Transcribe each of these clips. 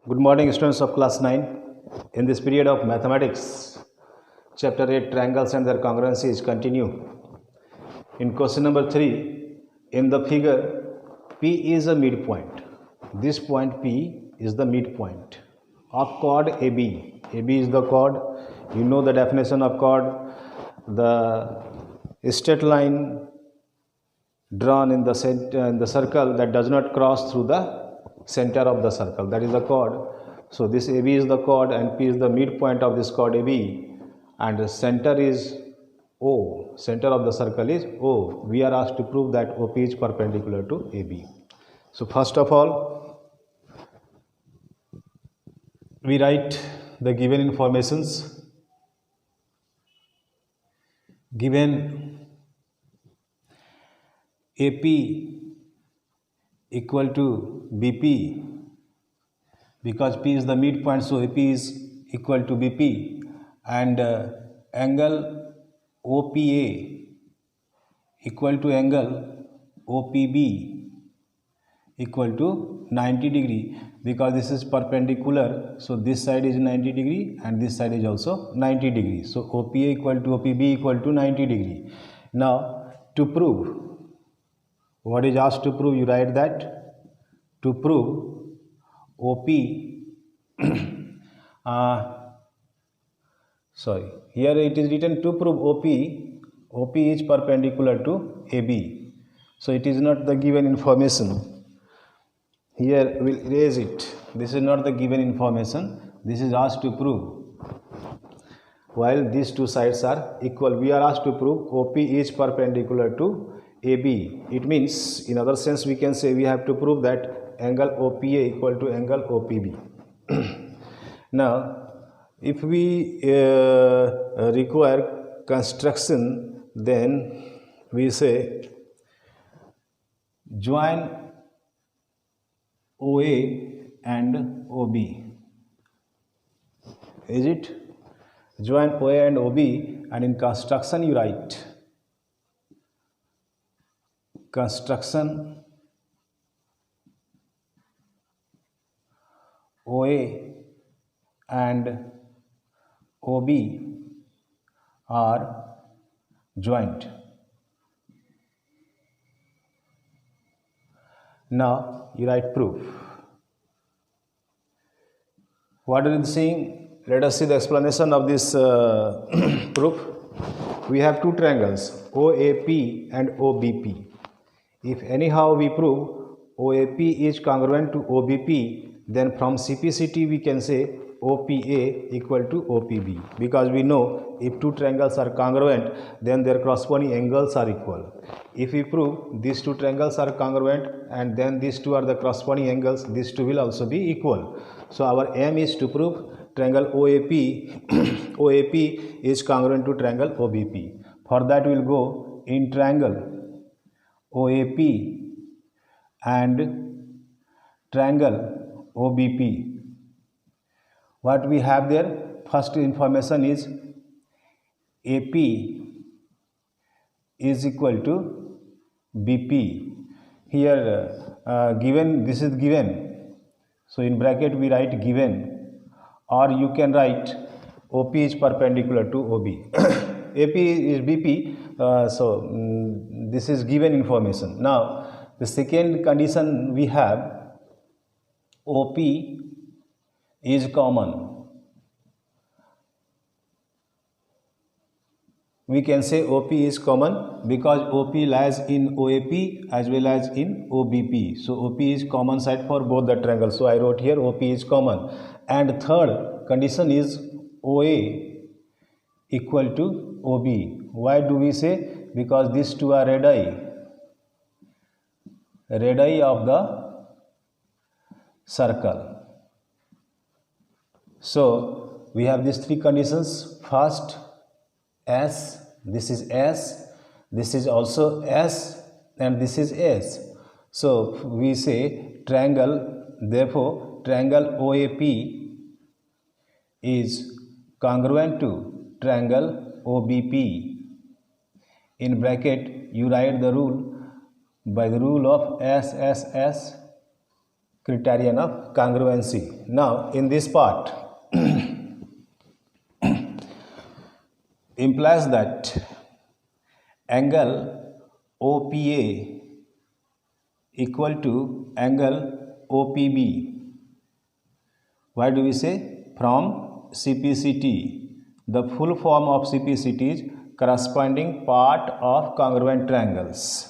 Good morning, students of class 9. In this period of mathematics, chapter 8 triangles and their congruencies continue. In question number 3, in the figure, P is a midpoint. This point P is the midpoint of chord AB. AB is the chord. You know the definition of chord. The straight line drawn in the center, in the circle that does not cross through the center of the circle, that is the chord. So this AB is the chord and P is the midpoint of this chord AB, and the center is O, center of the circle is O. We are asked to prove that OP is perpendicular to AB. So first of all, we write the given informations. Given AP equal to BP, because P is the midpoint, so AP is equal to BP, and angle OPA equal to angle OPB equal to 90 degree, because this is perpendicular, so this side is 90 degree and this side is also 90 degree. So OPA equal to OPB equal to 90 degree. Now to prove, what is asked to prove, you write that to prove OP here it is written to prove OP is perpendicular to AB. So it is not the given information. Here we'll erase it. This is not the given information. This is asked to prove. While these two sides are equal, we are asked to prove OP is perpendicular to AB. It means, in other sense, we can say we have to prove that angle OPA equal to angle OPB. Now, if we require construction, then we say join OA and OB. Is it? Join OA and OB, and in construction you write construction OA and OB are joint. Now you write proof. What are you saying? Let us see the explanation of this proof. We have two triangles, OAP and OBP. If anyhow we prove OAP is congruent to OBP, then from CPCT we can say OPA equal to OPB, because we know if two triangles are congruent, then their corresponding angles are equal. If we prove these two triangles are congruent and then these two are the corresponding angles, these two will also be equal. So our aim is to prove triangle OAP OAP is congruent to triangle OBP. For that we will go in triangle OAP and triangle OBP. What we have there, first information is AP is equal to BP. Here given, this is given, so in bracket we write given, or you can write OP is perpendicular to OB. AP is BP, this is given information. Now the second condition we have, OP is common. We can say OP is common because OP lies in OAP as well as in OBP. So OP is common side for both the triangles. So I wrote here OP is common. And third condition is OA equal to OB. Why do we say? Because these two are radii of the circle. So we have these three conditions. First, S, this is S, this is also S, and this is S. So we say triangle, therefore triangle OAP is congruent to triangle OBP. In bracket you write the rule, by the rule of SSS criterion of congruency. Now in this part implies that angle OPA equal to angle OPB. Why do we say? From CPCT. The full form of CPCT is corresponding part of congruent triangles.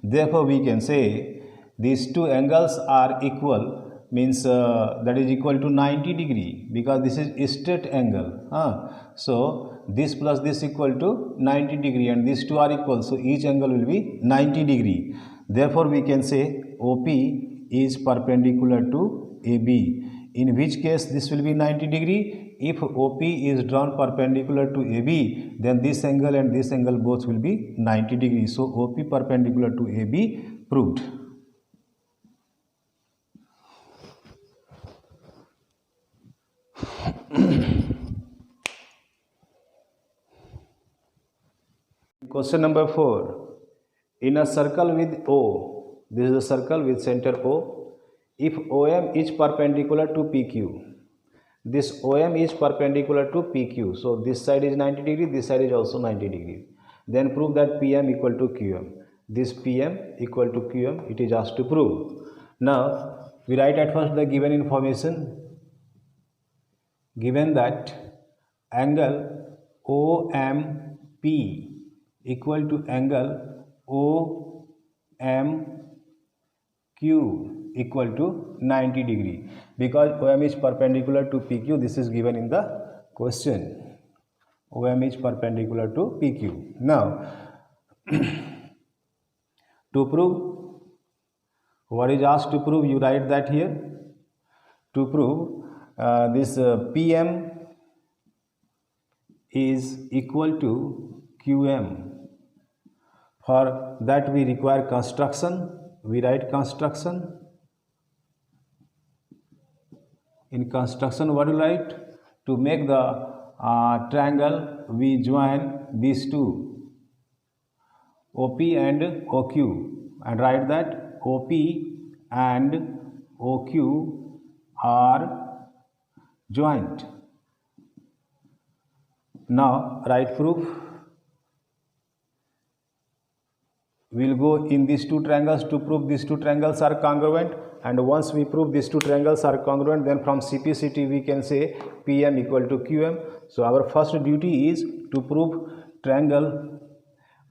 Therefore, we can say these two angles are equal, means that is equal to 90 degree, because this is straight angle. So this plus this equal to 90 degree, and these two are equal, so each angle will be 90 degree. Therefore, we can say OP is perpendicular to AB. In which case this will be 90 degree. If OP is drawn perpendicular to AB, then this angle and this angle both will be 90 degree. So OP perpendicular to AB proved. Question number 4. In a circle with O, this is a circle with center O, if OM is perpendicular to PQ, this OM is perpendicular to PQ, so this side is 90 degree, this side is also 90 degree. Then prove that PM equal to QM. This PM equal to QM, it is asked to prove. Now we write at first the given information. Given that angle OMP equal to angle OMQ equal to 90 degree, because OM is perpendicular to PQ. This is given in the question. OM is perpendicular to PQ. Now to prove, what is asked to prove, you write that here. To prove this PM is equal to QM. For that we require construction. We write construction. In construction, what do you write? To make the triangle, we join these two, OP and OQ, and write that OP and OQ are joint. Now write proof. We will go in these two triangles to prove these two triangles are congruent, and once we prove these two triangles are congruent, then from CPCT we can say PM equal to QM. So our first duty is to prove triangle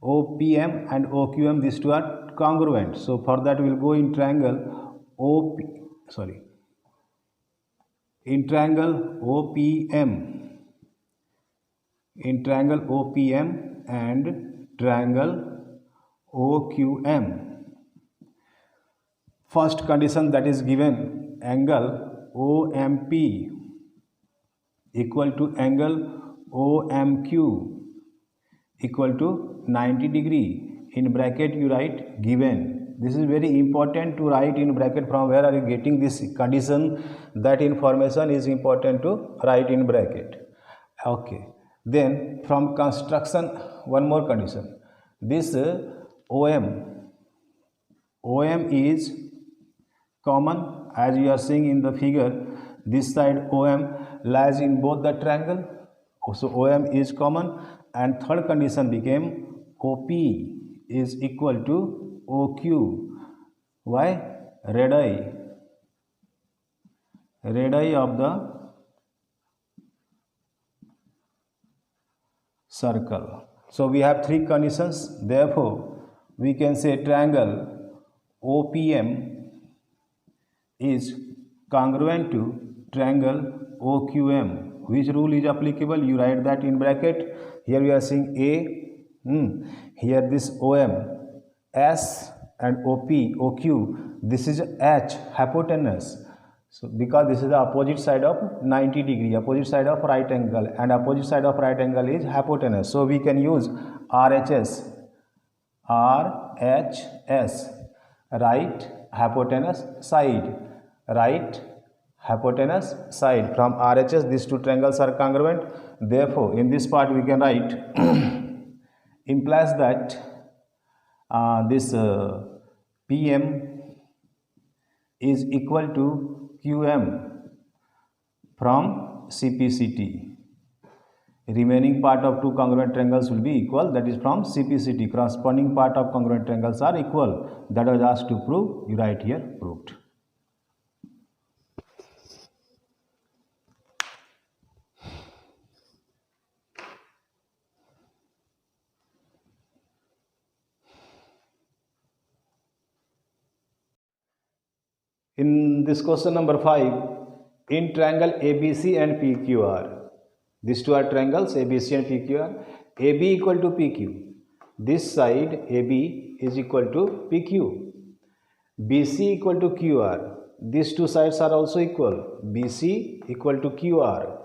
OPM and OQM, these two are congruent. So for that we will go in triangle in triangle OPM and triangle OQM. First condition that is given, angle OMP equal to angle OMQ equal to 90 degree. In bracket you write given. This is very important to write in bracket. From where are you getting this condition? That information is important to write in bracket. Okay. Then from construction, one more condition. This OM is common, as you are seeing in the figure. This side OM lies in both the triangle, so OM is common. And third condition became OP is equal to OQ. Why? Radii of the circle. So we have three conditions. Therefore we can say triangle OPM is congruent to triangle OQM. Which rule is applicable? You write that in bracket. Here we are seeing A. Here this OM, S, and OP, OQ. This is H, hypotenuse. So because this is the opposite side of 90 degree, opposite side of right angle, and opposite side of right angle is hypotenuse. So we can use RHS, right hypotenuse side, right hypotenuse side. From RHS these two triangles are congruent. Therefore in this part we can write implies that this PM is equal to QM from CPCT. Remaining part of two congruent triangles will be equal, that is from CPCT. Corresponding part of congruent triangles are equal. That was asked to prove. You write here proved. In this question number 5, in triangle ABC and PQR, these two are triangles ABC and PQR, AB equal to PQ. This side AB is equal to PQ. BC equal to QR. These two sides are also equal. BC equal to QR.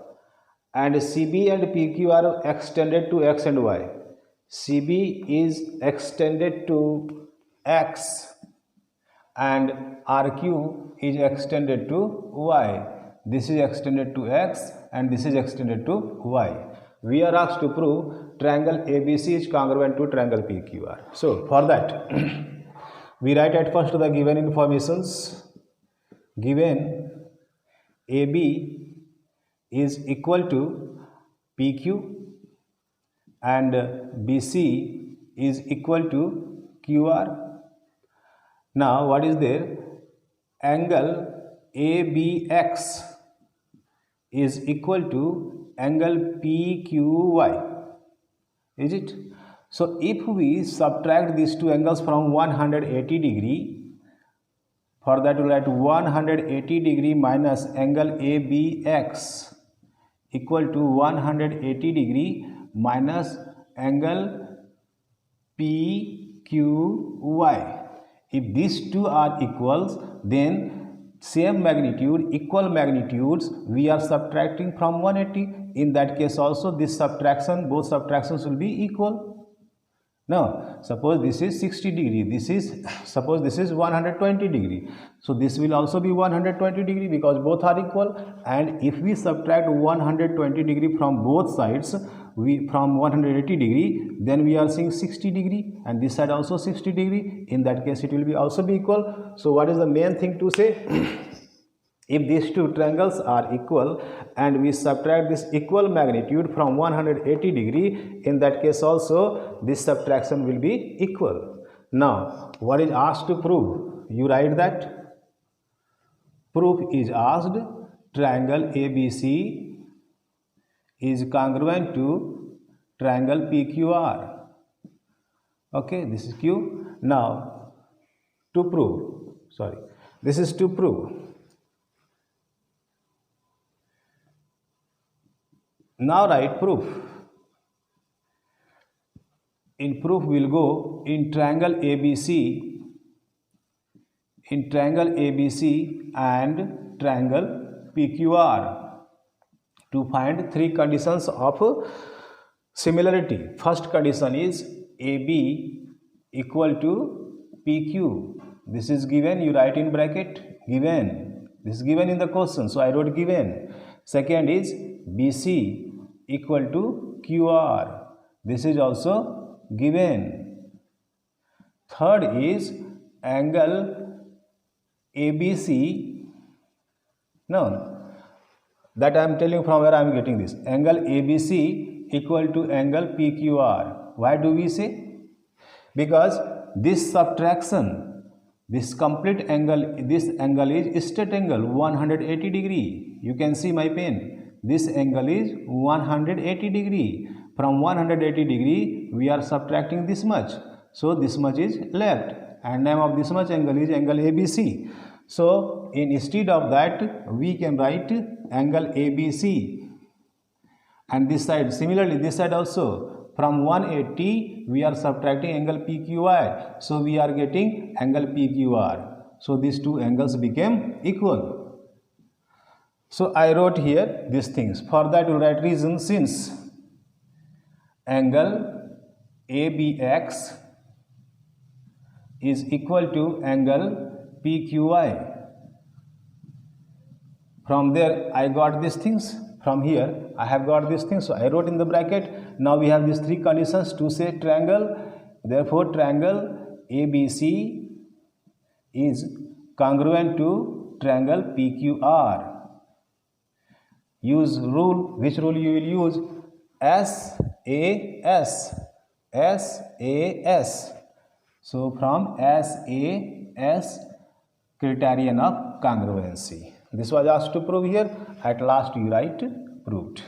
And CB and PQ are extended to X and Y. CB is extended to X and RQ is extended to Y. This is extended to X and this is extended to Y. We are asked to prove triangle ABC is congruent to triangle PQR. So for that, we write at first the given informations. Given AB is equal to PQ and BC is equal to QR. Now what is there? Angle ABX is equal to angle PQY. Is it? So if we subtract these two angles from 180 degree, for that we write 180 degree minus angle ABX equal to 180 degree minus angle PQY. If these two are equals, then same magnitude, equal magnitudes, we are subtracting from 180. In that case also this subtraction, both subtractions will be equal. Now suppose this is 60 degree, suppose this is 120 degree. So this will also be 120 degree because both are equal. And if we subtract 120 degree from both sides, from 180 degree, then we are seeing 60 degree and this side also 60 degree. In that case it will be also be equal. So what is the main thing to say? If these two triangles are equal and we subtract this equal magnitude from 180 degree, in that case also this subtraction will be equal. Now what is asked to prove? You write that proof is asked triangle ABC is congruent to triangle PQR. Okay, this is Q. Now to prove, this is to prove. Now write proof. In proof we will go in triangle ABC, and triangle PQR to find three conditions of similarity. First condition is AB equal to PQ. This is given, you write in bracket given. This is given in the question, so I wrote given. Second is BC equal to QR. This is also given. Third is angle ABC. Now that I am telling from where I am getting this. Angle ABC equal to angle PQR. Why do we say? Because this subtraction, this complete angle, this angle is straight angle 180 degree. You can see my pen. This angle is 180 degree. From 180 degree we are subtracting this much. So this much is left and name of this much angle is angle ABC. So instead of that we can write angle ABC. And this side, similarly this side also, from 180 we are subtracting angle PQI. So we are getting angle PQR. So these two angles became equal. So I wrote here these things. For that we write reason, since angle ABX is equal to angle PQI. From there I got these things. From here I have got these things. So I wrote in the bracket. Now we have these three conditions to say triangle. Therefore triangle ABC is congruent to triangle PQR. Use rule. Which rule you will use? SAS. SAS. So from SAS, criterion of congruency. This was asked to prove here. At last you write proved.